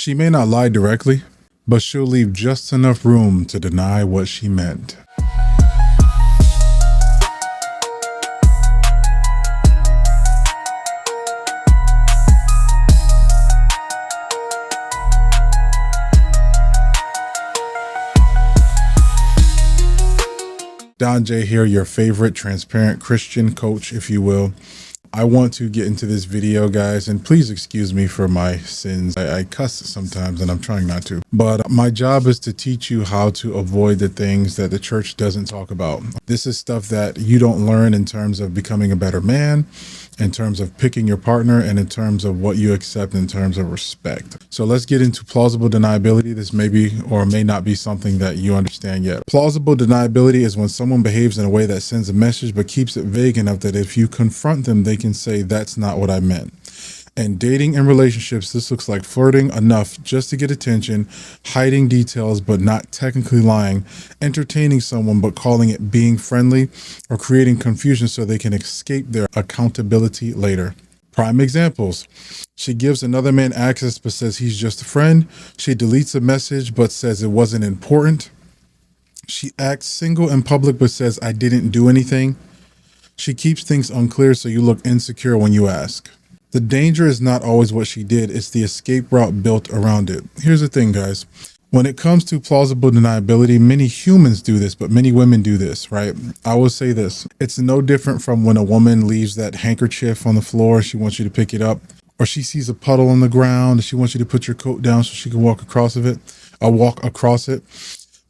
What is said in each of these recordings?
She may not lie directly, but she'll leave just enough room to deny what she meant. Don J here, your favorite transparent Christian coach, if you will. I want to get into this video, guys, and please excuse me for my sins. I cuss sometimes, and I'm trying not to. But my job is to teach you how to avoid the things that the church doesn't talk about. This is stuff that you don't learn in terms of becoming a better man, in terms of picking your partner, and in terms of what you accept in terms of respect. So let's get into plausible deniability. This may be or may not be something that you understand yet. Plausible deniability is when someone behaves in a way that sends a message but keeps it vague enough that if you confront them, they can say, "That's not what I meant." And dating and relationships, this looks like flirting enough just to get attention, hiding details but not technically lying, entertaining someone but calling it being friendly, or creating confusion so they can escape their accountability later. Prime examples. She gives another man access but says he's just a friend. She deletes a message but says it wasn't important. She acts single in public but says, "I didn't do anything." She keeps things unclear so you look insecure when you ask. The danger is not always what she did, it's the escape route built around it. Here's the thing, guys. When it comes to plausible deniability, many humans do this, but many women do this, right? I will say this. It's no different from when a woman leaves that handkerchief on the floor, she wants you to pick it up, or she sees a puddle on the ground, and she wants you to put your coat down so she can walk across it.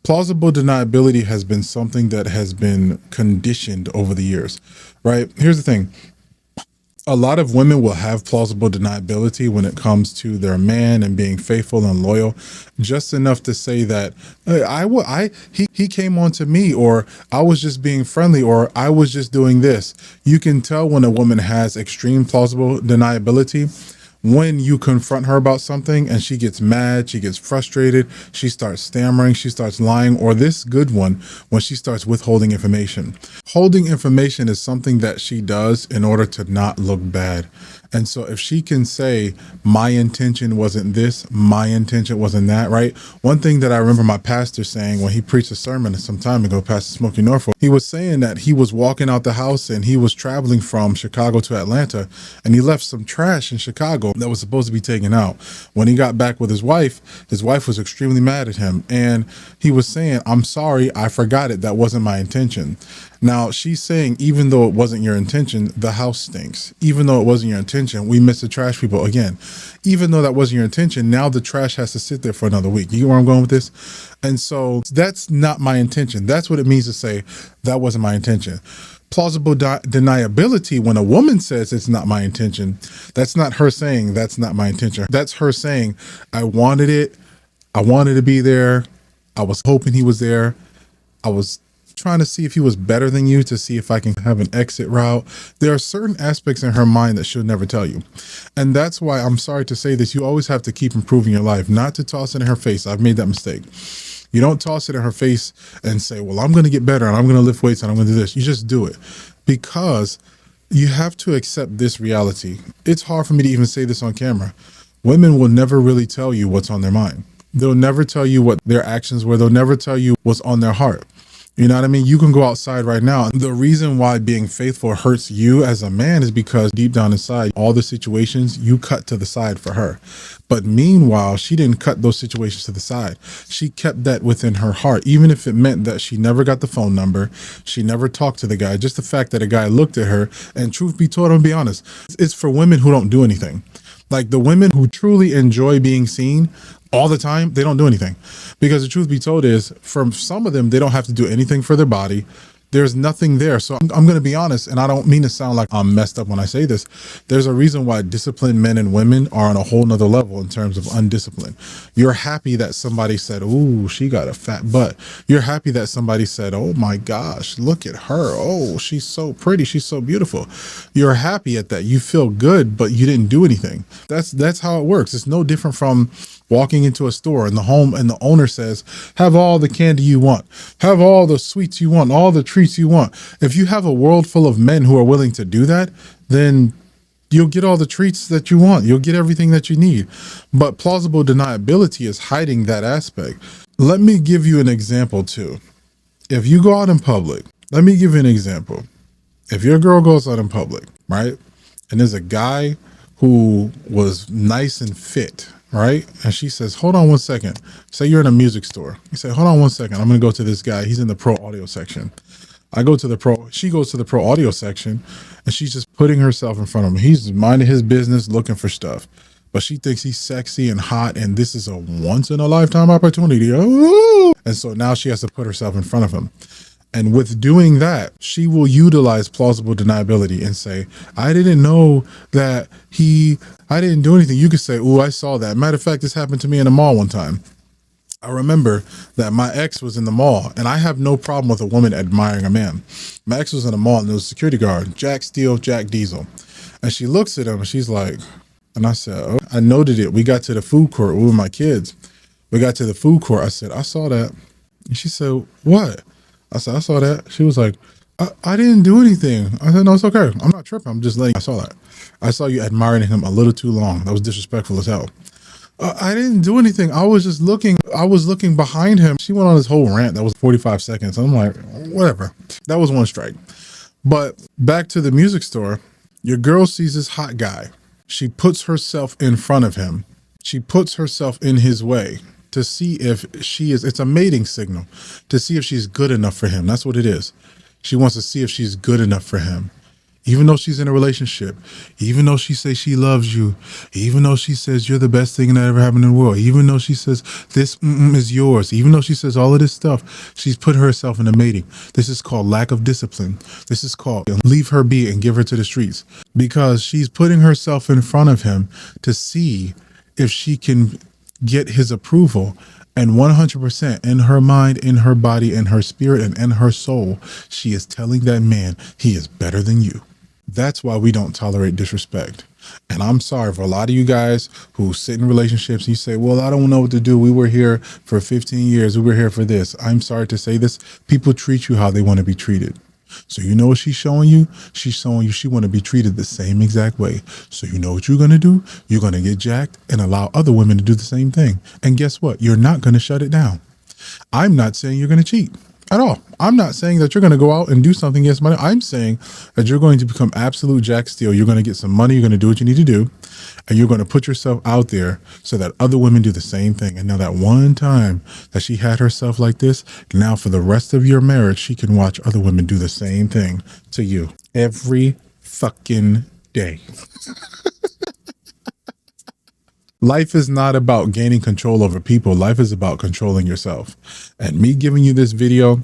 Plausible deniability has been something that has been conditioned over the years, right? Here's the thing. A lot of women will have plausible deniability when it comes to their man and being faithful and loyal, just enough to say that he came on to me, or I was just being friendly, or I was just doing this. You can tell when a woman has extreme plausible deniability when you confront her about something and she gets mad, she gets frustrated, she starts stammering, she starts lying, or this good one, when she starts withholding information. Holding information is something that she does in order to not look bad. And so if she can say, my intention wasn't this, my intention wasn't that, right? One thing that I remember my pastor saying when he preached a sermon some time ago, Pastor Smokey Norfolk, he was saying that he was walking out the house and he was traveling from Chicago to Atlanta, and he left some trash in Chicago that was supposed to be taken out. When he got back with his wife was extremely mad at him. And he was saying, "I'm sorry, I forgot it. That wasn't my intention." Now she's saying, even though it wasn't your intention, the house stinks. Even though it wasn't your intention, we miss the trash people again. Even though that wasn't your intention, now the trash has to sit there for another week. You get where I'm going with this? And so that's not my intention. That's what it means to say, that wasn't my intention. Plausible deniability, when a woman says it's not my intention, that's not her saying that's not my intention. That's her saying, I wanted it. I wanted to be there. I was hoping he was there. I was trying to see if he was better than you, to see if I can have an exit route. There are certain aspects in her mind that she'll never tell you. And that's why, I'm sorry to say this, you always have to keep improving your life, not to toss it in her face. I've made that mistake. You don't toss it in her face and say, well, I'm going to get better and I'm going to lift weights and I'm going to do this. You just do it, because you have to accept this reality. It's hard for me to even say this on camera. Women will never really tell you what's on their mind. They'll never tell you what their actions were. They'll never tell you what's on their heart. You know what I mean? You can go outside right now. The reason why being faithful hurts you as a man is because deep down inside, all the situations you cut to the side for her. But meanwhile, she didn't cut those situations to the side. She kept that within her heart, even if it meant that she never got the phone number. She never talked to the guy. Just the fact that a guy looked at her, and truth be told, I'm gonna be honest, it's for women who don't do anything. Like the women who truly enjoy being seen all the time, they don't do anything. Because the truth be told is, for some of them, they don't have to do anything for their body. There's nothing there. So I'm going to be honest, and I don't mean to sound like I'm messed up when I say this. There's a reason why disciplined men and women are on a whole nother level in terms of undisciplined. You're happy that somebody said, "Ooh, she got a fat butt." You're happy that somebody said, "Oh my gosh, look at her. Oh, she's so pretty. She's so beautiful." You're happy at that. You feel good, but you didn't do anything. That's how it works. It's no different from walking into a store and the owner says, "Have all the candy you want, have all the sweets you want, all the treats you want." If you have a world full of men who are willing to do that, then You'll get all the treats that you want. You'll get everything that you need. But plausible deniability is hiding that aspect. Let me give you an example too. If you go out in public, let me give you an example. If your girl goes out in public, right? And there's a guy who was nice and fit, right? And she says, hold on one second. Say you're in a music store. You say, hold on one second. I'm going to go to this guy. He's in the pro audio section. She goes to the pro audio section and she's just putting herself in front of him. He's minding his business, looking for stuff. But she thinks he's sexy and hot and this is a once in a lifetime opportunity. Oh! And so now she has to put herself in front of him. And with doing that, she will utilize plausible deniability and say, I didn't know that I didn't do anything. You could say, oh, I saw that. Matter of fact, this happened to me in the mall one time. I remember that my ex was in the mall, and I have no problem with a woman admiring a man. My ex was in the mall, and there was a security guard, Jack Steele, Jack Diesel. And she looks at him, and she's like, and I said, oh, I noted it. We got to the food court with my kids. We got to the food court. I said, I saw that. And she said, what? I said, I saw that. She was like, I didn't do anything. I said, no, it's okay. I'm not tripping. I'm just letting you. I saw that. I saw you admiring him a little too long. That was disrespectful as hell. I didn't do anything. I was just looking. I was looking behind him. She went on this whole rant that was 45 seconds. I'm like, whatever. That was one strike. But back to the music store, your girl sees this hot guy. She puts herself in front of him. She puts herself in his way to see if it's a mating signal, to see if she's good enough for him. That's what it is. She wants to see if she's good enough for him. Even though she's in a relationship, even though she says she loves you, even though she says you're the best thing that ever happened in the world, even though she says this is yours, even though she says all of this stuff, she's put herself in a mating. This is called lack of discipline. This is called leave her be and give her to the streets, because she's putting herself in front of him to see if she can get his approval. And 100% in her mind, in her body, in her spirit, and in her soul, she is telling that man he is better than you. That's why we don't tolerate disrespect. And I'm sorry for a lot of you guys who sit in relationships and you say, well, I don't know what to do. We were here for 15 years. We were here for this. I'm sorry to say this. People treat you how they want to be treated. So you know what she's showing you? She's showing you she want to be treated the same exact way. So you know what you're going to do? You're going to get jacked and allow other women to do the same thing. And guess what? You're not going to shut it down. I'm not saying you're going to cheat at all. I'm not saying that you're going to go out and do something against money. I'm saying that you're going to become absolute Jack Steele. You're going to get some money. You're going to do what you need to do. And you're going to put yourself out there so that other women do the same thing. And now that one time that she had herself like this, now for the rest of your marriage, she can watch other women do the same thing to you every fucking day. Life is not about gaining control over people. Life is about controlling yourself. And me giving you this video,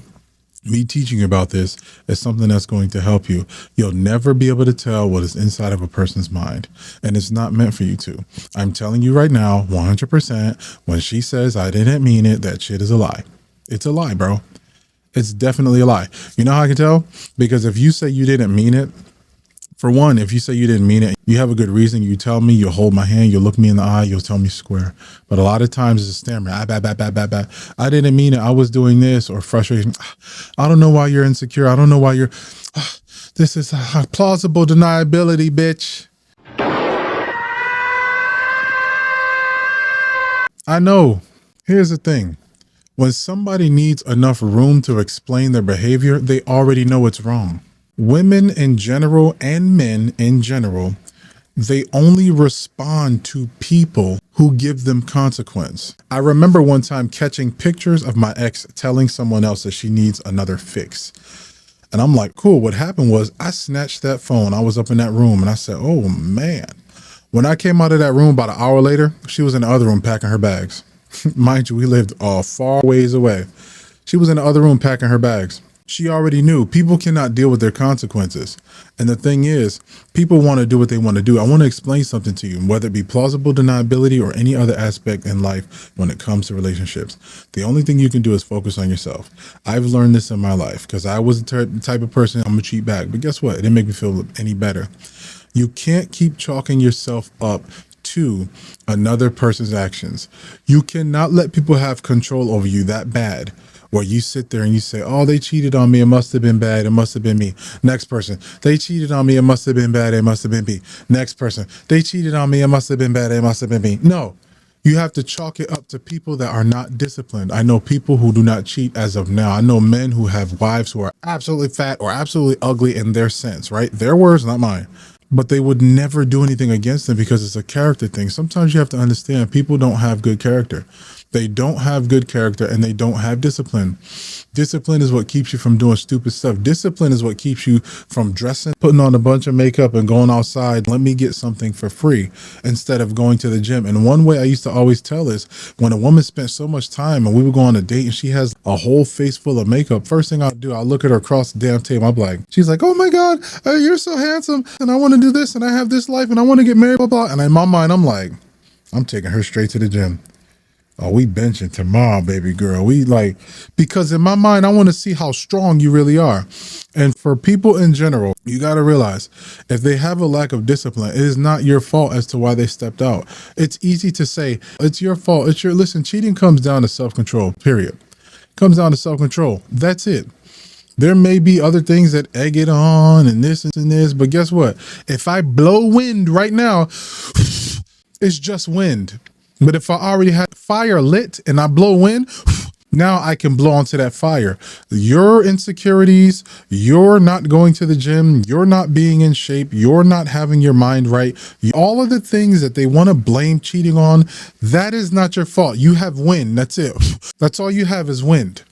me teaching you about this, is something that's going to help you. You'll never be able to tell what is inside of a person's mind. And it's not meant for you to. I'm telling you right now, 100%, when she says, I didn't mean it, that shit is a lie. It's a lie, bro. It's definitely a lie. You know how I can tell? Because if you say you didn't mean it, for one, if you say you didn't mean it, you have a good reason. You tell me, you'll hold my hand, you'll look me in the eye, you'll tell me square. But a lot of times it's a stammering. I didn't mean it. I was doing this, or frustration. I don't know why you're insecure. I don't know why you're. This is a plausible deniability, bitch. I know. Here's the thing. When somebody needs enough room to explain their behavior, they already know it's wrong. Women in general and men in general, they only respond to people who give them consequence. I remember one time catching pictures of my ex telling someone else that she needs another fix. And I'm like, cool. What happened was I snatched that phone. I was up in that room and I said, oh man. When I came out of that room about an hour later, she was in the other room packing her bags. Mind you, we lived far ways away. She was in the other room packing her bags. She already knew people cannot deal with their consequences. And the thing is, people want to do what they want to do. I want to explain something to you, whether it be plausible deniability or any other aspect in life when it comes to relationships. The only thing you can do is focus on yourself. I've learned this in my life because I was the type of person, I'm going to cheat back. But guess what? It didn't make me feel any better. You can't keep chalking yourself up to another person's actions. You cannot let people have control over you that bad, where you sit there and you say, oh, they cheated on me, it must have been bad, it must have been me. Next person, they cheated on me, it must have been bad, it must have been me. Next person, they cheated on me, it must have been bad, it must have been me. No, you have to chalk it up to people that are not disciplined. I know people who do not cheat as of now. I know men who have wives who are absolutely fat or absolutely ugly in their sense, right? Their words, not mine. But they would never do anything against them because it's a character thing. Sometimes you have to understand people don't have good character. They don't have good character and they don't have discipline. Discipline is what keeps you from doing stupid stuff. Discipline is what keeps you from dressing, putting on a bunch of makeup and going outside. Let me get something for free instead of going to the gym. And one way I used to always tell is when a woman spent so much time and we would go on a date and she has a whole face full of makeup, first thing I'll do, I'll look at her across the damn table. I'm like, she's like, oh my God, you're so handsome. And I want to do this and I have this life and I want to get married, blah, blah. And in my mind, I'm like, I'm taking her straight to the gym. Oh, we benching tomorrow, baby girl. We like, because in my mind, I want to see how strong you really are. And for people in general, you got to realize if they have a lack of discipline, it is not your fault as to why they stepped out. It's easy to say it's your fault. Listen, cheating comes down to self-control, period. Comes down to self-control. That's it. There may be other things that egg it on and this and this, but guess what? If I blow wind right now, it's just wind. But if I already had fire lit and I blow wind, now I can blow onto that fire. Your insecurities, you're not going to the gym, you're not being in shape, you're not having your mind right. All of the things that they want to blame cheating on, that is not your fault. You have wind. That's it. That's all you have is wind.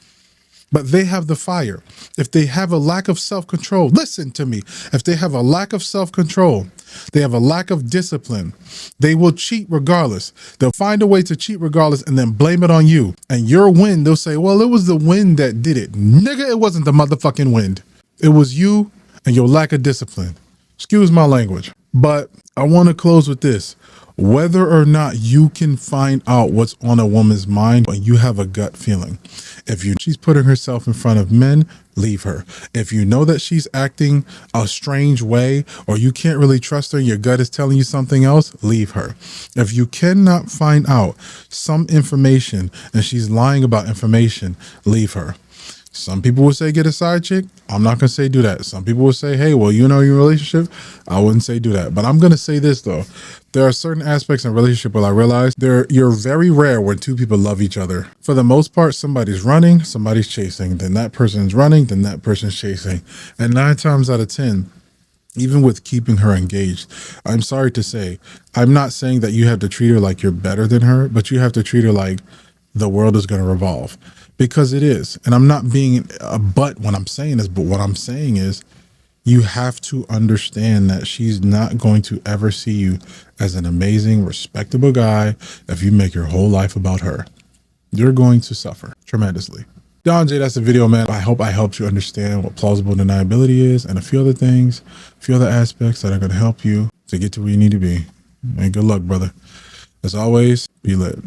But they have the fire. If they have a lack of self-control, listen to me. If they have a lack of self-control, they have a lack of discipline, they will cheat regardless. They'll find a way to cheat regardless and then blame it on you. And your wind, they'll say, well, it was the wind that did it. Nigga, it wasn't the motherfucking wind. It was you and your lack of discipline. Excuse my language. But I want to close with this. Whether or not you can find out what's on a woman's mind, when you have a gut feeling. If she's putting herself in front of men, leave her. If you know that she's acting a strange way or you can't really trust her, your gut is telling you something else, leave her. If you cannot find out some information and she's lying about information, leave her. Some people will say get a side chick. I'm not going to say do that. Some people will say, hey, well, you know your relationship. I wouldn't say do that. But I'm going to say this, though. There are certain aspects in a relationship where I realize you're very rare when two people love each other. For the most part, somebody's running, somebody's chasing. Then that person's running, then that person's chasing. And 9 times out of 10, even with keeping her engaged, I'm sorry to say, I'm not saying that you have to treat her like you're better than her, but you have to treat her like the world is going to revolve. Because it is. And I'm not being a butt when I'm saying this, but what I'm saying is you have to understand that she's not going to ever see you as an amazing, respectable guy if you make your whole life about her. You're going to suffer tremendously. Don J, that's the video, man. I hope I helped you understand what plausible deniability is and a few other things, a few other aspects that are going to help you to get to where you need to be. And good luck, brother. As always, be lit.